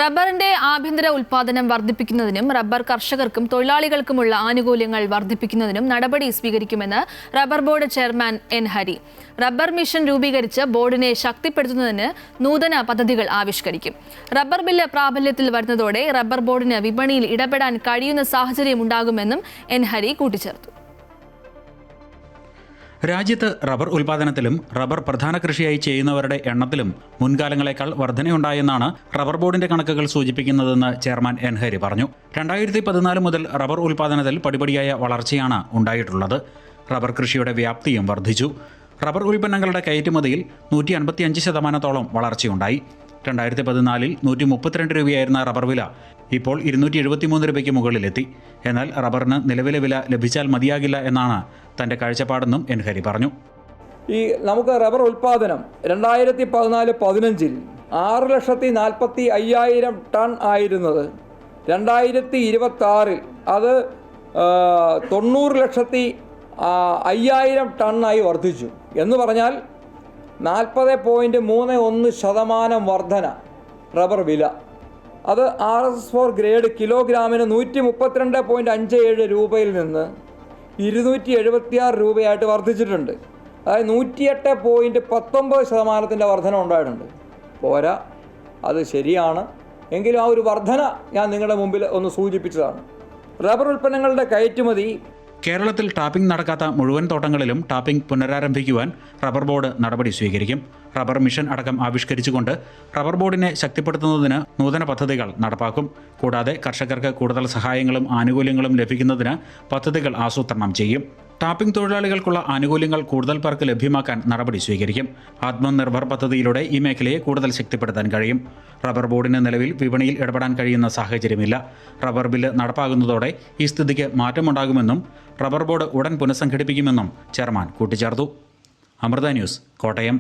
റബ്ബറിന്റെ ആഭ്യന്തര ഉൽപ്പാദനം വർദ്ധിപ്പിക്കുന്നതിനും റബ്ബർ കർഷകർക്കും തൊഴിലാളികൾക്കുമുള്ള ആനുകൂല്യങ്ങൾ വർദ്ധിപ്പിക്കുന്നതിനും നടപടി സ്വീകരിക്കുമെന്ന് rubber board chairman N Hari. Rubber mission രൂപീകരിച്ച് ബോർഡിനെ ശക്തിപ്പെടുത്തുന്നതിന് നൂതന പദ്ധതികൾ ആവിഷ്കരിക്കും. റബ്ബർ ബില്ല് പ്രാബല്യത്തിൽ വരുന്നതോടെ റബ്ബർ ബോർഡിന് വിപണിയിൽ ഇടപെടാൻ കഴിയുന്ന സാഹചര്യമുണ്ടാകുമെന്നും എൻ ഹരി കൂട്ടിച്ചേർത്തു. രാജ്യത്ത് റബ്ബർ ഉൽപ്പാദനത്തിലും റബ്ബർ പ്രധാന കൃഷിയായി ചെയ്യുന്നവരുടെ എണ്ണത്തിലും മുൻകാലങ്ങളെക്കാൾ വർധനയുണ്ടായെന്നാണ് റബ്ബർ ബോർഡിന്റെ കണക്കുകൾ സൂചിപ്പിക്കുന്നതെന്ന് ചെയർമാൻ എൻ ഹരി പറഞ്ഞു. 2014 മുതൽ റബ്ബർ ഉൽപ്പാദനത്തിൽ പടിപടിയായ വളർച്ചയാണ് ഉണ്ടായിട്ടുള്ളത്. റബ്ബർ കൃഷിയുടെ വ്യാപ്തിയും വർദ്ധിച്ചു. റബ്ബർ ഉൽപ്പന്നങ്ങളുടെ കയറ്റുമതിയിൽ 155% വളർച്ചയുണ്ടായി. 2014 132 രൂപയായിരുന്ന റബ്ബർ വില ഇപ്പോൾ 273 രൂപയ്ക്ക് മുകളിലെത്തി. എന്നാൽ റബ്ബറിന് നിലവിലെ വില ലഭിച്ചാൽ മതിയാകില്ല എന്നാണ് തന്റെ കാഴ്ചപ്പാടെന്നും എൻ ഹരി പറഞ്ഞു. നമുക്ക് റബ്ബർ ഉൽപ്പാദനം 2014-15 6,45,000 ടൺ ആയിരുന്നത് 2026 അത് 90,05,000 ടണ്ണായി വർദ്ധിച്ചു. എന്ന് പറഞ്ഞാൽ 40.31% വർധന റബ്ബർ വില. അത് RS4 ഗ്രേഡ് കിലോഗ്രാമിന് 132.57 രൂപയിൽ നിന്ന് 276 രൂപയായിട്ട് വർദ്ധിച്ചിട്ടുണ്ട്. അതായത് 108.19% വർധന ഉണ്ടായിട്ടുണ്ട്. പോരാ, അത് ശരിയാണ്. എങ്കിലും ആ ഒരു വർധന ഞാൻ നിങ്ങളുടെ മുമ്പിൽ ഒന്ന് സൂചിപ്പിച്ചതാണ്. റബ്ബർ ഉൽപ്പന്നങ്ങളുടെ കയറ്റുമതി കേരളത്തിൽ ടാപ്പിംഗ് നടക്കാത്ത മുഴുവൻ തോട്ടങ്ങളിലും ടാപ്പിംഗ് പുനരാരംഭിക്കുവാൻ റബ്ബർ ബോർഡ് നടപടി സ്വീകരിക്കും. റബ്ബർ മിഷൻ അടക്കം ആവിഷ്കരിച്ചുകൊണ്ട് റബ്ബർ ബോർഡിനെ ശക്തിപ്പെടുത്തുന്നതിന് നൂതന പദ്ധതികൾ നടപ്പാക്കും. കൂടാതെ കർഷകർക്ക് കൂടുതൽ സഹായങ്ങളും ആനുകൂല്യങ്ങളും ലഭിക്കുന്നതിന് പദ്ധതികൾ ആസൂത്രണം ചെയ്യും. ടാപ്പിംഗ് തൊഴിലാളികൾക്കുള്ള ആനുകൂല്യങ്ങൾ കൂടുതൽ പേർക്ക് ലഭ്യമാക്കാൻ നടപടി സ്വീകരിക്കും. ആത്മനിർഭർ പദ്ധതിയിലൂടെ ഈ മേഖലയെ കൂടുതൽ ശക്തിപ്പെടുത്താൻ കഴിയും. റബ്ബർ ബോർഡിന് നിലവിൽ വിപണിയിൽ ഇടപെടാൻ കഴിയുന്ന സാഹചര്യമില്ല. റബ്ബർ ബില്ല് നടപ്പാകുന്നതോടെ ഈ സ്ഥിതിക്ക് മാറ്റമുണ്ടാകുമെന്നും റബ്ബർ ബോർഡ് ഉടൻ പുനഃസംഘടിപ്പിക്കുമെന്നും ചെയർമാൻ കൂട്ടിച്ചേർത്തു. അമൃത ന്യൂസ്, കോട്ടയം.